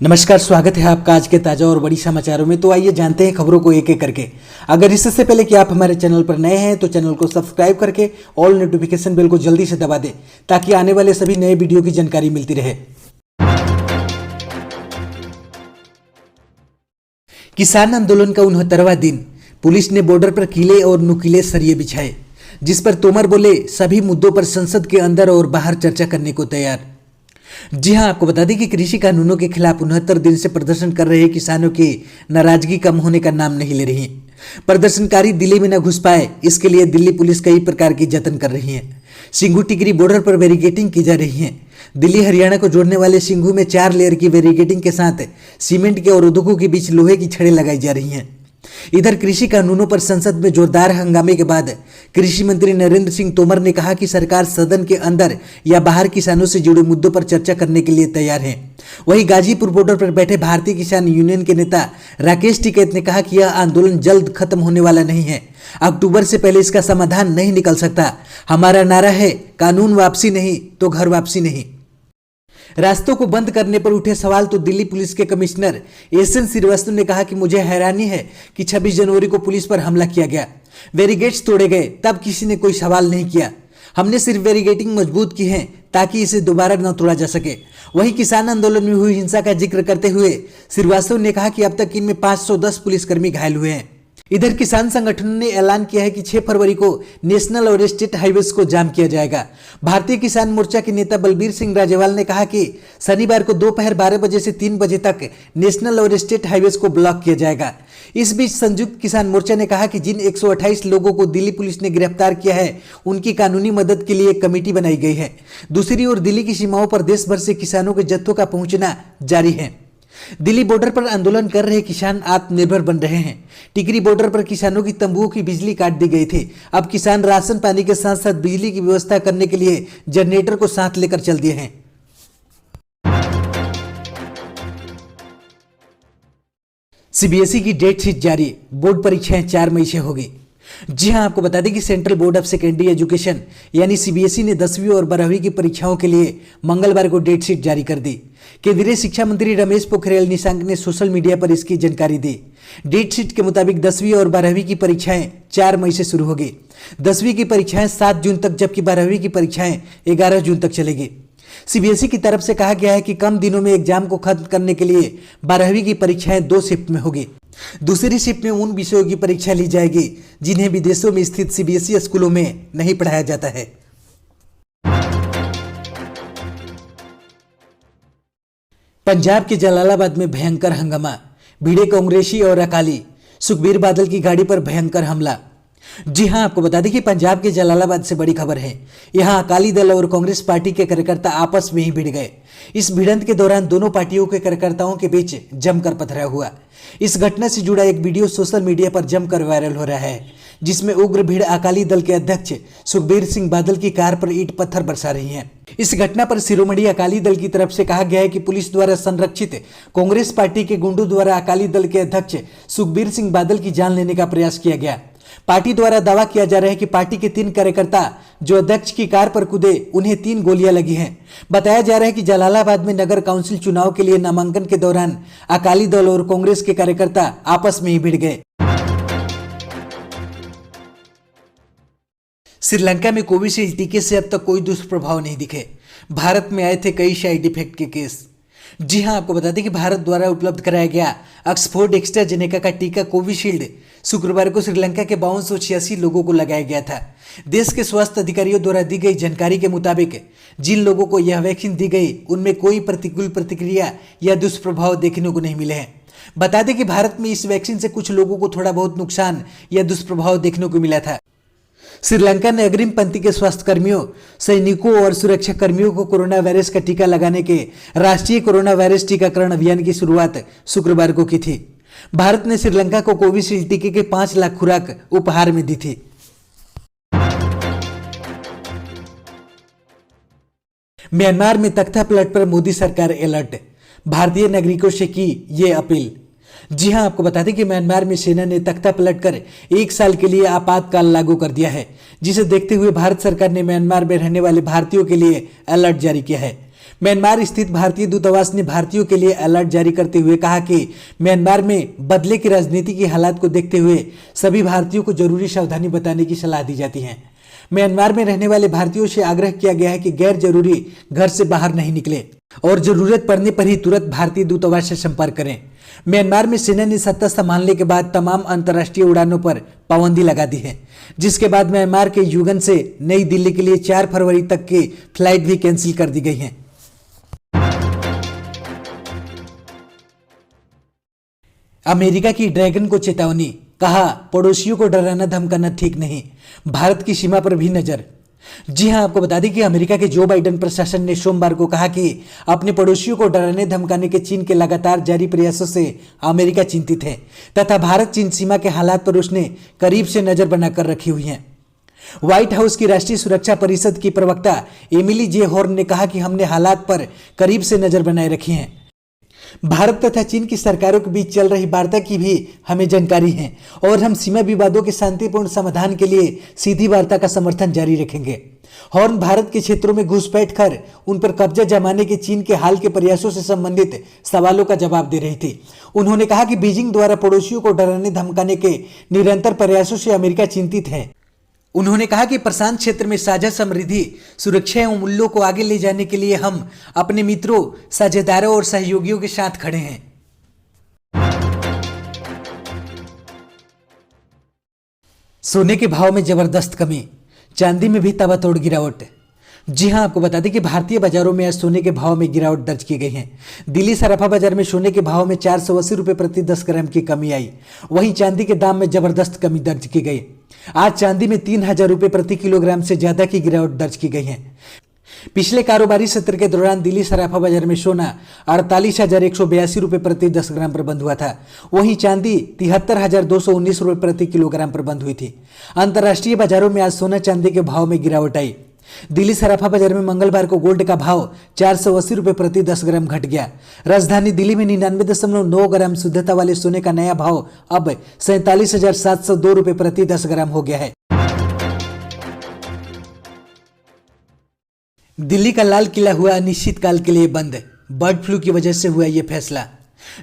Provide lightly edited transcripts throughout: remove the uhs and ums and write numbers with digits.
नमस्कार, स्वागत है आपका आज के ताजा और बड़ी समाचारों में। तो आइए जानते हैं खबरों को एक एक करके। अगर इससे पहले कि आप हमारे चैनल पर नए हैं तो चैनल को सब्सक्राइब करके ऑल नोटिफिकेशन बेल को जल्दी से दबा दें ताकि आने वाले सभी नए वीडियो की जानकारी मिलती रहे। किसान आंदोलन का 69वां दिन, पुलिस ने बॉर्डर पर किले और नुकीले सरिये बिछाए, जिस पर तोमर बोले सभी मुद्दों पर संसद के अंदर और बाहर चर्चा करने को तैयार। जी हां, आपको बता दें कि कृषि कानूनों के खिलाफ 69 दिन से प्रदर्शन कर रहे किसानों की नाराजगी कम होने का नाम नहीं ले रही है। प्रदर्शनकारी दिल्ली में न घुस पाए, इसके लिए दिल्ली पुलिस कई प्रकार के जतन कर रही है। सिंघू टिकरी बॉर्डर पर बैरिकेडिंग की जा रही है। दिल्ली हरियाणा को जोड़ने वाले सिंघू में 4 लेयर की बैरिकेडिंग के साथ सीमेंट के और उद्योगों के बीच लोहे की छड़ें लगाई जा रही हैं। इधर कृषि कानूनों पर संसद में जोरदार हंगामे के बाद कृषि मंत्री नरेंद्र सिंह तोमर ने कहा कि सरकार सदन के अंदर या बाहर किसानों से जुड़े मुद्दों पर चर्चा करने के लिए तैयार है। वहीं गाजीपुर बॉर्डर पर बैठे भारतीय किसान यूनियन के नेता राकेश टिकैत ने कहा कि यह आंदोलन जल्द खत्म होने वाला नहीं है। अक्टूबर से पहले इसका समाधान नहीं निकल सकता। हमारा नारा है, कानून वापसी नहीं तो घर वापसी नहीं। रास्तों को बंद करने पर उठे सवाल तो दिल्ली पुलिस के कमिश्नर एसएन श्रीवास्तव ने कहा कि मुझे हैरानी है कि 26 जनवरी को पुलिस पर हमला किया गया, बैरिकेड्स तोड़े गए, तब किसी ने कोई सवाल नहीं किया। हमने सिर्फ बैरिकेडिंग मजबूत की है ताकि इसे दोबारा न तोड़ा जा सके। वहीं किसान आंदोलन में हुई हिंसा का जिक्र करते हुए श्रीवास्तव ने कहा कि अब तक इनमें 510 पुलिसकर्मी घायल हुए हैं। इधर किसान संगठनों ने ऐलान किया है कि 6 फरवरी को नेशनल और स्टेट हाईवेज को जाम किया जाएगा। भारतीय किसान मोर्चा के नेता बलबीर सिंह राजेवाल ने कहा कि शनिवार को दोपहर 12 बजे से 3 बजे तक नेशनल और स्टेट हाईवेज को ब्लॉक किया जाएगा। इस बीच संयुक्त किसान मोर्चा ने कहा कि जिन 128 लोगों को दिल्ली पुलिस ने गिरफ्तार किया है उनकी कानूनी मदद के लिए एक कमेटी बनाई गई है। दूसरी ओर दिल्ली की सीमाओं पर देश भर से किसानों के जत्थों का पहुंचना जारी है। दिल्ली बॉर्डर पर आंदोलन कर रहे किसान आत्मनिर्भर बन रहे हैं। टिकरी बॉर्डर पर किसानों की तंबुओं की बिजली काट दी गई थी। अब किसान राशन पानी के साथ साथ बिजली की व्यवस्था करने के लिए जनरेटर को साथ लेकर चल दिए हैं। सीबीएसई की डेट शीट जारी, बोर्ड परीक्षाएं 4 मई से होगी। जी हां, आपको बता दें कि central board of secondary education यानी सीबीएसई ने 10वीं और 12वीं की परीक्षाओं के लिए मंगलवार को डेट शीट जारी कर दी। केंद्रीय शिक्षा मंत्री रमेश पोखरियाल निशंक ने सोशल मीडिया पर इसकी जानकारी दी। डेट शीट के मुताबिक 10वीं और 12वीं की परीक्षाएं 4 मई से शुरू होगी। 10वीं की परीक्षाएं 7 जून तक, जबकि 12वीं की परीक्षाएं 11 जून तक चलेगी। सीबीएसई की तरफ से कहा गया है कि कम दिनों में एग्जाम को खत्म करने के लिए 12वीं की परीक्षाएं 2 शिफ्ट में होगी। दूसरी शिफ्ट में उन विषयों की परीक्षा ली जाएगी जिन्हें विदेशों में स्थित सीबीएसई स्कूलों में नहीं पढ़ाया जाता है। पंजाब के जलालाबाद में भयंकर हंगामा, भिड़े कांग्रेसी और अकाली, सुखबीर बादल की गाड़ी पर भयंकर हमला। जी हां, आपको बता दें कि पंजाब के जलालाबाद से बड़ी खबर है। यहां अकाली दल और कांग्रेस पार्टी के कार्यकर्ता आपस में ही भिड़ गए। इस भिड़ंत के दौरान दोनों पार्टियों के कार्यकर्ताओं के बीच जमकर पथराव हुआ। इस घटना से जुड़ा एक वीडियो सोशल मीडिया पर जमकर वायरल हो रहा है, जिसमें उग्र भीड़ अकाली दल के अध्यक्ष सुखबीर सिंह बादल की कार पर ईंट पत्थर बरसा रही है। इस घटना पर शिरोमणि अकाली दल की तरफ से कहा गया है कि पुलिस द्वारा संरक्षित कांग्रेस पार्टी के गुंडों द्वारा अकाली दल के अध्यक्ष सुखबीर सिंह बादल की जान लेने का प्रयास किया गया। पार्टी द्वारा दावा किया जा रहा है कि पार्टी के 3 कार्यकर्ता जो अध्यक्ष की कार पर कूदे, उन्हें 3 गोलियां लगी हैं। बताया जा रहा है कि जलालाबाद में नगर काउंसिल चुनाव के लिए नामांकन के दौरान अकाली दल और कांग्रेस के कार्यकर्ता आपस में ही भिड़ गए। श्रीलंका में कोविशील्ड टीके से अब तक कोई दुष्प्रभाव नहीं दिखे। भारत में आए थे कई साइड इफेक्ट के केस। जी हां, आपको बता दें कि भारत द्वारा उपलब्ध कराया गया ऑक्सफोर्ड एस्ट्राजेनेका का टीका कोविशील्ड शुक्रवार को श्रीलंका के 5286 लोगों को लगाया गया था। देश के स्वास्थ्य अधिकारियों द्वारा दी गई जानकारी के मुताबिक जिन लोगों को यह वैक्सीन दी गई उनमें कोई प्रतिकूल प्रतिक्रिया या दुष्प्रभाव देखने को नहीं मिले हैं। बता दें कि भारत में इस वैक्सीन से कुछ लोगों को थोड़ा बहुत नुकसान या दुष्प्रभाव देखने को मिला था। श्रीलंका ने अग्रिम पंक्ति के स्वास्थ्य कर्मियों, सैनिकों और सुरक्षा कर्मियों को कोरोना वायरस का टीका लगाने के राष्ट्रीय कोरोना वायरस टीकाकरण अभियान की शुरुआत शुक्रवार को की थी। भारत ने श्रीलंका को कोविशील्ड टीके के 5 लाख खुराक उपहार में दी थी। म्यांमार में तख्ता पलट पर मोदी सरकार अलर्ट, भारतीय नागरिकों से की ये अपील। जी हां, आपको बता दें कि म्यांमार में सेना ने तख्ता पलटकर 1 साल के लिए आपातकाल लागू कर दिया है, जिसे देखते हुए भारत सरकार ने म्यांमार में रहने वाले भारतीयों के लिए अलर्ट जारी किया है। म्यांमार स्थित भारतीय दूतावास ने भारतीयों के लिए अलर्ट जारी करते हुए कहा कि म्यांमार में बदले की राजनीति की हालात को देखते हुए सभी भारतीयों को जरूरी सावधानी बताने की सलाह दी जाती है। म्यांमार में रहने वाले भारतीयों से आग्रह किया गया है कि गैर जरूरी घर से बाहर नहीं निकले और जरूरत पड़ने पर ही तुरंत भारतीय दूतावास से संपर्क करें। म्यांमार में सेना ने सत्ता संभालने के बाद तमाम अंतर्राष्ट्रीय उड़ानों पर पाबंदी लगा दी है, जिसके बाद म्यांमार के युगन से नई दिल्ली के लिए 4 फरवरी तक की फ्लाइट भी कैंसिल कर दी गई है। अमेरिका की ड्रैगन को चेतावनी, कहा पड़ोसियों को डराना धमकाना ठीक नहीं, भारत की सीमा पर भी नजर। जी हां, आपको बता दें कि अमेरिका के जो बाइडेन प्रशासन ने सोमवार को कहा कि अपने पड़ोसियों को डराने धमकाने के चीन के लगातार जारी प्रयासों से अमेरिका चिंतित है तथा भारत चीन सीमा के हालात पर उसने करीब से नजर बनाकर रखी हुई है। व्हाइट हाउस की राष्ट्रीय सुरक्षा परिषद की प्रवक्ता एमिली जे हॉर्न ने कहा कि हमने हालात पर करीब से नजर बनाए रखी है। भारत तथा चीन की सरकारों के बीच चल रही वार्ता की भी हमें जानकारी है और हम सीमा विवादों के शांतिपूर्ण समाधान के लिए सीधी वार्ता का समर्थन जारी रखेंगे। हॉर्न भारत के क्षेत्रों में घुसपैठ कर उन पर कब्जा जमाने के चीन के हाल के प्रयासों से संबंधित सवालों का जवाब दे रही थी। उन्होंने कहा कि बीजिंग द्वारा पड़ोसियों को डराने धमकाने के निरंतर प्रयासों से अमेरिका चिंतित है। उन्होंने कहा कि प्रशांत क्षेत्र में साझा समृद्धि, सुरक्षा एवं मूल्यों को आगे ले जाने के लिए हम अपने मित्रों, साझेदारों और सहयोगियों के साथ खड़े हैं। सोने के भाव में जबरदस्त कमी, चांदी में भी ताबड़तोड़ गिरावट। जी हां, आपको बता दें कि भारतीय बाजारों में आज सोने के भाव में गिरावट दर्ज की गई है। दिल्ली सराफा बाजार में सोने के भाव में 480 रुपये प्रति 10 ग्राम की कमी आई। वहीं चांदी के दाम में जबरदस्त कमी दर्ज की गई। आज चांदी में 3000 रुपये प्रति किलोग्राम से ज्यादा की गिरावट दर्ज की गई है। पिछले कारोबारी सत्र के दौरान दिल्ली सराफा बाजार में सोना 48,182 रुपये प्रति 10 ग्राम पर बंद हुआ था। वहीं चांदी 73,219 रुपये प्रति किलोग्राम पर बंद हुई थी। अंतर्राष्ट्रीय बाजारों में आज सोना चांदी के भाव में गिरावट आई। दिल्ली सराफा बाजार में मंगलवार को गोल्ड का भाव 480 रुपये प्रति 10 ग्राम घट गया। राजधानी दिल्ली में 99.9 ग्राम शुद्धता वाले सोने का नया भाव अब 47,702 रुपये प्रति 10 ग्राम हो गया है। दिल्ली का लाल किला हुआ अनिश्चितकाल के लिए बंद, बर्ड फ्लू की वजह से हुआ यह फैसला।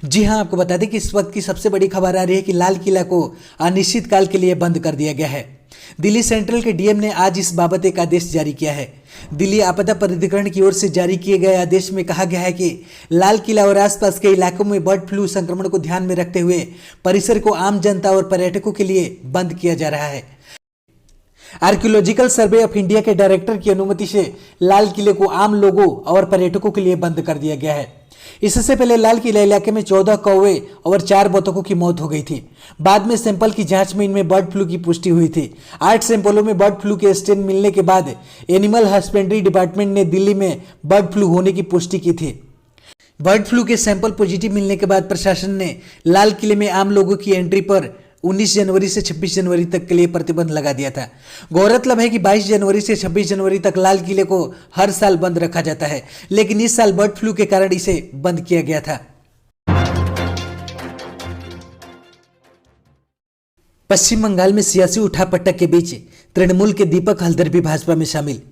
जी हां, आपको बता दें कि इस वक्त की सबसे बड़ी खबर आ रही है कि लाल किला को अनिश्चितकाल के लिए बंद कर दिया गया है। दिल्ली सेंट्रल के डीएम ने आज इस बाबत एक आदेश जारी किया है। दिल्ली आपदा प्राधिकरण की ओर से जारी किए गए आदेश में कहा गया है कि लाल किला और आसपास के इलाकों में बर्ड फ्लू संक्रमण को ध्यान में रखते हुए परिसर को आम जनता और पर्यटकों के लिए बंद किया जा रहा है। आर्कियोलॉजिकल सर्वे ऑफ इंडिया के डायरेक्टर की अनुमति से लाल किले को आम लोगों और पर्यटकों के लिए बंद कर दिया गया है। इससे पहले लाल किला इलाके में 14 कौवे और 4 बतखों की मौत हो गई थी। बाद में सैंपल की जांच में इनमें बर्ड फ्लू की पुष्टि हुई थी। 8 सैंपलों में बर्ड फ्लू के स्ट्रेन मिलने के बाद एनिमल हस्बेंड्री डिपार्टमेंट ने दिल्ली में बर्ड फ्लू होने की पुष्टि की थी। बर्ड फ्लू के सैंपल पॉजिटिव मिलने के बाद प्रशासन ने लाल किले में आम लोगों की एंट्री पर 19 जनवरी से 26 जनवरी तक के लिए प्रतिबंध लगा दिया था। गौरतलब है कि 22 जनवरी से 26 जनवरी तक लाल किले को हर साल बंद रखा जाता है, लेकिन इस साल बर्ड फ्लू के कारण इसे बंद किया गया था। पश्चिम बंगाल में सियासी उठापटक के बीच तृणमूल के दीपक हल्दर भी भाजपा में शामिल।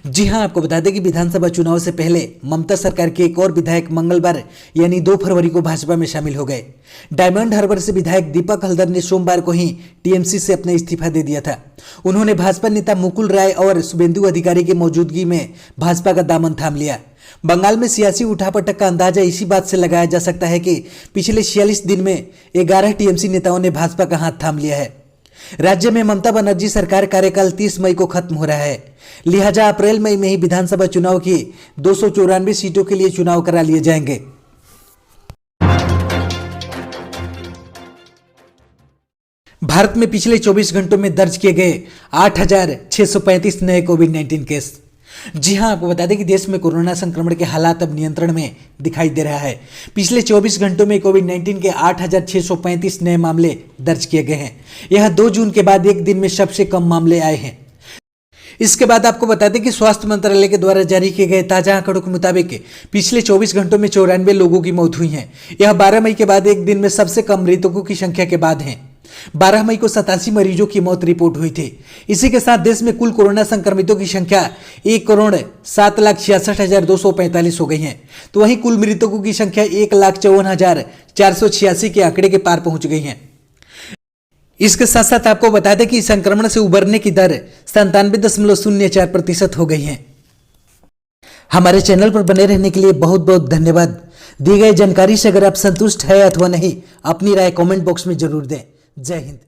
जी हां, आपको बता दें कि विधानसभा चुनाव से पहले ममता सरकार के एक और विधायक मंगलवार यानी 2 फरवरी को भाजपा में शामिल हो गए। डायमंड हार्बर से विधायक दीपक हल्दर ने सोमवार को ही टीएमसी से अपना इस्तीफा दे दिया था। उन्होंने भाजपा नेता मुकुल राय और शुभेंदु अधिकारी की मौजूदगी में भाजपा का दामन थाम लिया। बंगाल में सियासी उठापटक का अंदाजा इसी बात से लगाया जा सकता है कि पिछले 46 दिन में 11 टीएमसी नेताओं ने भाजपा का हाथ थाम लिया है। राज्य में ममता बनर्जी सरकार कार्यकाल 30 मई को खत्म हो रहा है, लिहाजा अप्रैल मई में ही विधानसभा चुनाव की 294 सीटों के लिए चुनाव करा लिए जाएंगे। भारत में पिछले 24 घंटों में दर्ज किए गए 8,635 नए कोविड-19 केस। जी हां, आपको बता दें कि देश में कोरोना संक्रमण के हालात अब नियंत्रण में दिखाई दे रहा है। पिछले 24 घंटों में कोविड-19 के 8,635 नए मामले दर्ज किए गए हैं। यह 2 जून के बाद एक दिन में सबसे कम मामले आए हैं। इसके बाद आपको बता दें कि स्वास्थ्य मंत्रालय के द्वारा जारी किए गए ताजा आंकड़ों के मुताबिक पिछले 24 घंटों में 94 लोगों की मौत हुई है। यह 12 मई के बाद एक दिन में सबसे कम मृतकों की संख्या के बाद है। 12 मई को 87 मरीजों की मौत रिपोर्ट हुई थी। इसी के साथ देश में कुल कोरोना संक्रमितों की संख्या 1,07,66,245 हो गई है। तो वहीं कुल मृतकों की संख्या 1,54,486 के आंकड़े के पार पहुंच गई है। इसके साथ साथ आपको बता दें कि संक्रमण से उबरने की दर 97.04% हो गई है। हमारे चैनल पर बने रहने के लिए बहुत बहुत धन्यवाद। दी गई जानकारी से अगर आप संतुष्ट है अथवा नहीं, अपनी राय कमेंट बॉक्स में जरूर दें। जय हिंद।